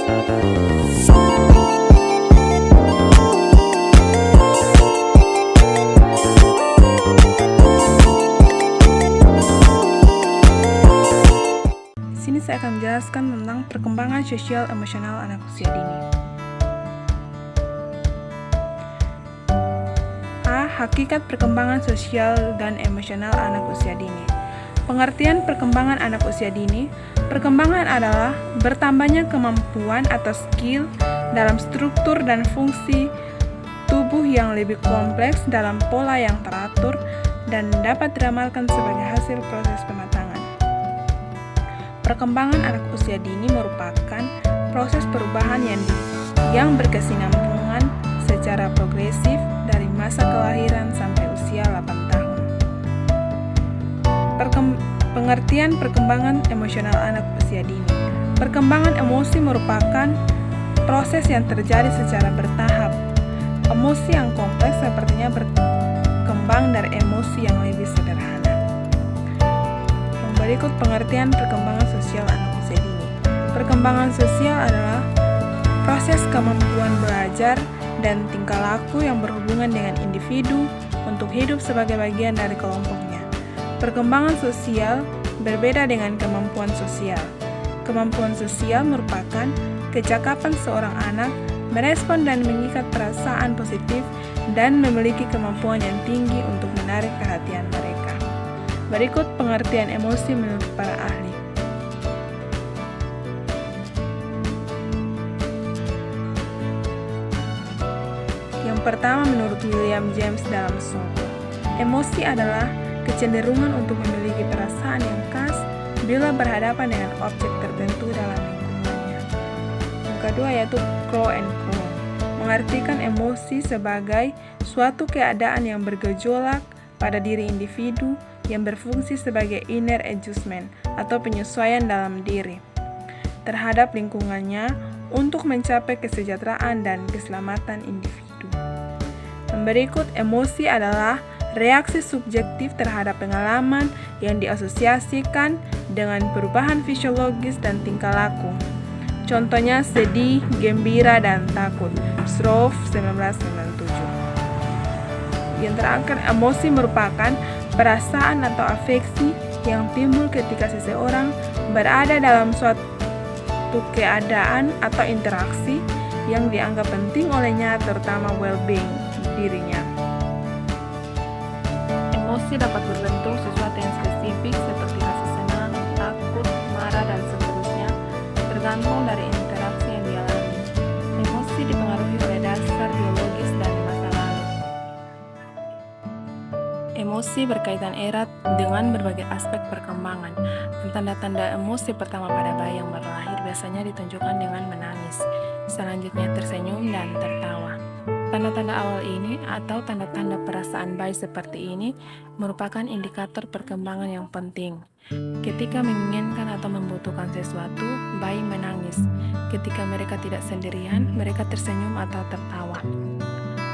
Sini saya akan menjelaskan tentang perkembangan sosial emosional anak usia dini. A. Hakikat perkembangan sosial dan emosional anak usia dini. Pengertian perkembangan anak usia dini. Perkembangan adalah bertambahnya kemampuan atau skill dalam struktur dan fungsi tubuh yang lebih kompleks dalam pola yang teratur dan dapat diramalkan sebagai hasil proses pematangan. Perkembangan anak usia dini merupakan proses perubahan yang berkesinambungan secara progresif dari masa kelahiran sampai usia 8 tahun. Pengertian perkembangan emosional anak usia dini. Perkembangan emosi merupakan proses yang terjadi secara bertahap. Emosi yang kompleks sepertinya berkembang dari emosi yang lebih sederhana. Berikut pengertian perkembangan sosial anak usia dini. Perkembangan sosial adalah proses kemampuan belajar dan tingkah laku yang berhubungan dengan individu untuk hidup sebagai bagian dari kelompoknya. Perkembangan sosial berbeda dengan kemampuan sosial. Kemampuan sosial merupakan kecakapan seorang anak merespon dan mengikat perasaan positif dan memiliki kemampuan yang tinggi untuk menarik perhatian mereka. Berikut pengertian emosi menurut para ahli. Yang pertama menurut William James dalam Songko, emosi adalah kecenderungan untuk memiliki perasaan yang khas bila berhadapan dengan objek tertentu dalam lingkungannya. Yang kedua yaitu Crow and Crow, mengartikan emosi sebagai suatu keadaan yang bergejolak pada diri individu yang berfungsi sebagai inner adjustment atau penyesuaian dalam diri terhadap lingkungannya untuk mencapai kesejahteraan dan keselamatan individu. Berikut emosi adalah reaksi subjektif terhadap pengalaman yang diasosiasikan dengan perubahan fisiologis dan tingkah laku. Contohnya sedih, gembira, dan takut. Strouf 1997. Yang terakhir, emosi merupakan perasaan atau afeksi yang timbul ketika seseorang berada dalam suatu keadaan atau interaksi yang dianggap penting olehnya, terutama well-being dirinya. Emosi dapat berbentuk sesuatu yang spesifik seperti rasa senang, takut, marah, dan seterusnya, tergantung dari interaksi yang dialami. Emosi dipengaruhi oleh dasar biologis dan masa lalu. Emosi berkaitan erat dengan berbagai aspek perkembangan. Tanda-tanda emosi pertama pada bayi yang baru lahir biasanya ditunjukkan dengan menangis, selanjutnya tersenyum dan tertawa. Tanda-tanda awal ini atau tanda-tanda perasaan bayi seperti ini merupakan indikator perkembangan yang penting. Ketika menginginkan atau membutuhkan sesuatu, bayi menangis. Ketika mereka tidak sendirian, mereka tersenyum atau tertawa.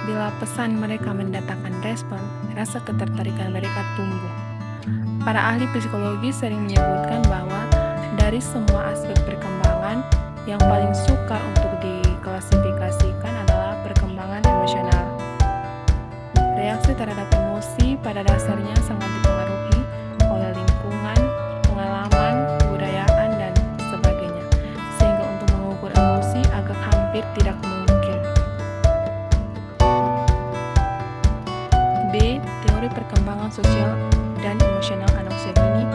Bila pesan mereka mendatangkan respon, rasa ketertarikan mereka tumbuh. Para ahli psikologi sering menyebutkan bahwa dari semua aspek perkembangan, yang paling sukar untuk diklasifikasikan adalah perkembangan emosional. Reaksi terhadap emosi pada dasarnya sangat dipengaruhi oleh lingkungan, pengalaman, kebudayaan, dan sebagainya, sehingga untuk mengukur emosi agak hampir tidak mungkin. B. Teori perkembangan sosial dan emosional anak usia dini.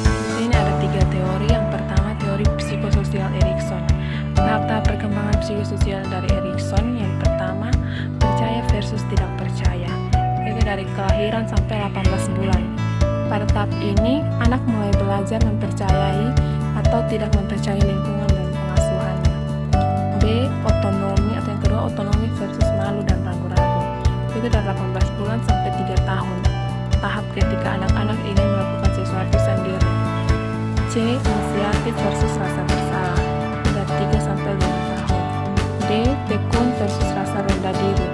Di sini ada 3 teori. Yang pertama, teori psikososial Erikson. Tahap-tahap perkembangan psikososial dari Erikson. Yang pertama, percaya versus tidak percaya, yaitu dari kelahiran sampai 18 bulan. Pada tahap ini, anak mulai belajar mempercayai atau tidak mempercayai lingkungan dan pengasuhannya. B. Otonomi, atau yang kedua, otonomi versus malu dan ragu-ragu, itu dari 18 bulan sampai 3 tahun. Tahap ketika anak-anak ingin melakukan sesuatu sendiri. C. Inisiatif versus rasa bersalah, dari 3 sampai 5 tahun. D. Tekun versus rasa rendah diri,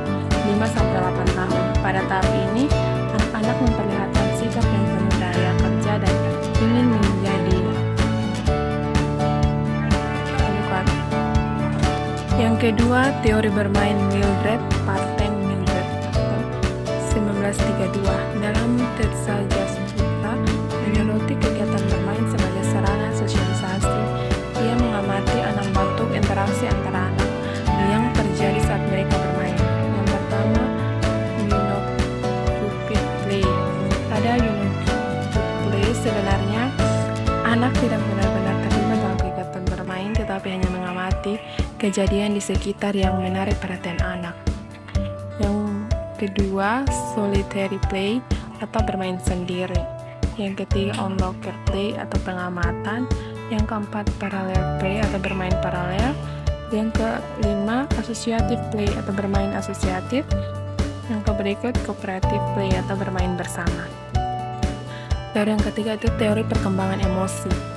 5 sampai 8 tahun. Pada tahap ini, anak-anak memperlihatkan sikap yang penuh daya kerja dan ingin menjadi Yang kedua, teori bermain Mildred Parten Mildred atau 1932 dalam Tersa Jasputra menyoroti kegiatan bermain sebagai sarana sosialisasi. Ia mengamati 6 bentuk interaksi antara anak yang terjadi saat mereka bermain. Yang pertama, unoccupied play. Pada unoccupied play sebenarnya anak tidak benar-benar terlibat dalam kegiatan bermain, tetapi hanya mengamati kejadian di sekitar yang menarik perhatian anak. Yang kedua, solitary play atau bermain sendiri. Yang ketiga, onlooker play atau pengamatan. Yang keempat, parallel play atau bermain paralel. Yang kelima, associative play atau bermain asosiatif. Yang berikut, cooperative play atau bermain bersama. Teori yang ketiga itu teori perkembangan emosi.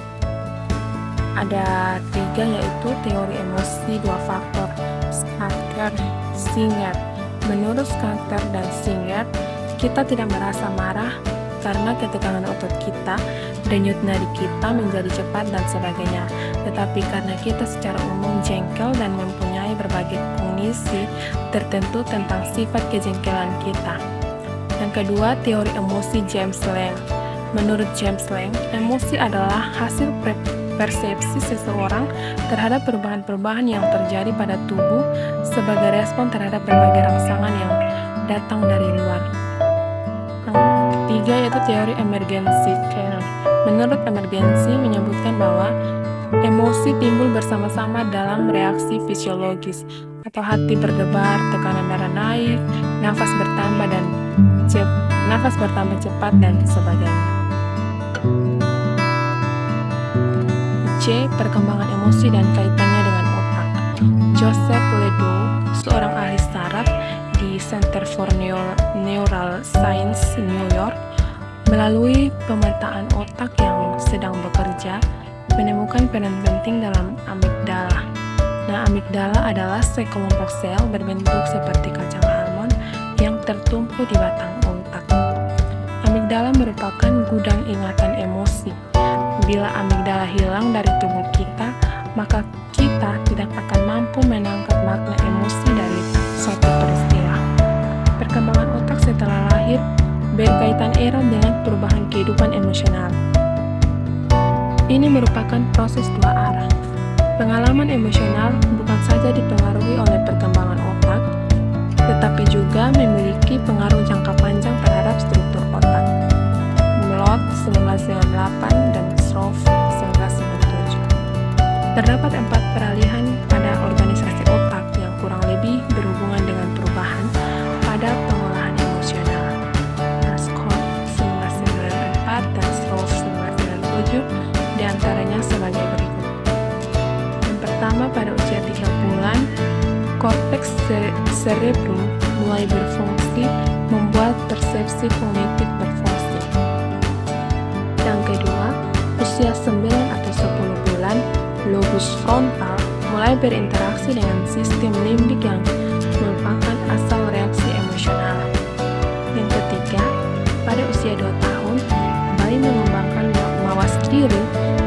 Ada 3, yaitu teori emosi 2 faktor, Skatter, Singer. Menurut Skatter dan Singer, kita tidak merasa marah karena ketegangan otot kita, denyut nadi kita menjadi cepat dan sebagainya, tetapi karena kita secara umum jengkel dan mempunyai berbagai kondisi tertentu tentang sifat kejengkelan kita. Yang kedua, teori emosi James Lang. Menurut James Lang, emosi adalah hasil persepsi seseorang terhadap perubahan-perubahan yang terjadi pada tubuh sebagai respon terhadap berbagai rangsangan yang datang dari luar. Yang ketiga yaitu teori emergency care. Menurut emergency menyebutkan bahwa emosi timbul bersama-sama dalam reaksi fisiologis atau hati berdebar, tekanan darah naik, nafas bertambah cepat dan sebagainya. C. Perkembangan emosi dan kaitannya dengan otak. Joseph Ledoux, seorang ahli saraf di Center for Neural Science, New York, melalui pemetaan otak yang sedang bekerja, menemukan peran penting dalam amigdala. Nah, amigdala adalah sekelompok sel berbentuk seperti kacang almond yang tertumpu di batang otak. Amigdala merupakan gudang ingatan emosi. Bila amigdala hilang dari tubuh kita, maka kita tidak akan mampu menangkap makna emosi dari suatu peristiwa. Perkembangan otak setelah lahir berkaitan erat dengan perubahan kehidupan emosional. Ini merupakan proses 2 arah. Pengalaman emosional bukan saja dipengaruhi oleh perkembangan otak, tetapi juga memiliki pengaruh jangka panjang terhadap struktur otak. Melot 1998 dan Stroff 1997. Terdapat 4 peralihan pada organisasi otak yang kurang lebih berhubungan dengan perubahan pada pengolahan emosional. Scott 1994 dan Stroff 1997 diantaranya sebagai berikut. Yang pertama, pada usia 3 bulan, korteks cerebrum mulai berfungsi membuat persepsi kognitif berfungsi. Yang kedua, usia 9 atau 10 bulan, lobus frontal mulai berinteraksi dengan sistem limbik yang merupakan asal reaksi emosional. Yang ketiga, pada usia 2 tahun, bayi mengembangkan mawas diri,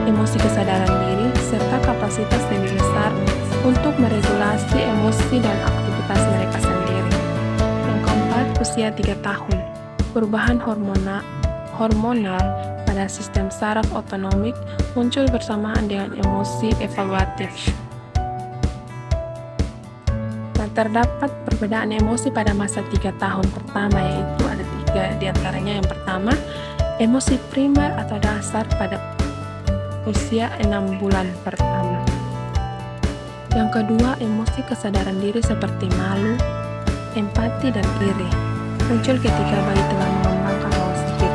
emosi kesadaran diri, serta kapasitas lebih besar untuk meregulasi emosi dan aktivitas mereka sendiri. Yang keempat, usia 3 tahun, perubahan hormonal pada sistem saraf otonomik muncul bersamaan dengan emosi evaluatif. Nah, terdapat perbedaan emosi pada masa 3 tahun pertama, yaitu ada 3 diantaranya. Yang pertama, emosi primer atau dasar pada usia 6 bulan pertama. Yang kedua, emosi kesadaran diri seperti malu, empati, dan iri muncul ketika bayi telah mengembangkan mawas diri.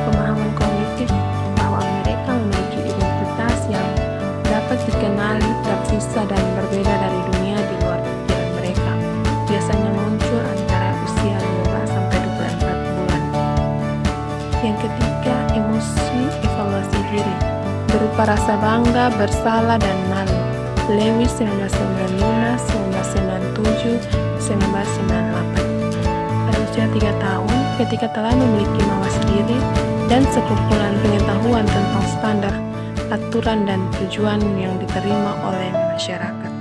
Pemahaman kognitif bahwa mereka memiliki identitas yang dapat dikenali, terpisah, dan berbeda dari dunia di luar pikiran mereka biasanya muncul antara usia 15 sampai 24 bulan. Yang ketiga, emosi evaluasi diri berupa rasa bangga, bersalah, dan malu. Lewis 1995, 1997, 1998. Pada usia 3 tahun, ketika telah memiliki mawas diri dan sekumpulan pengetahuan tentang standar, aturan, dan tujuan yang diterima oleh masyarakat.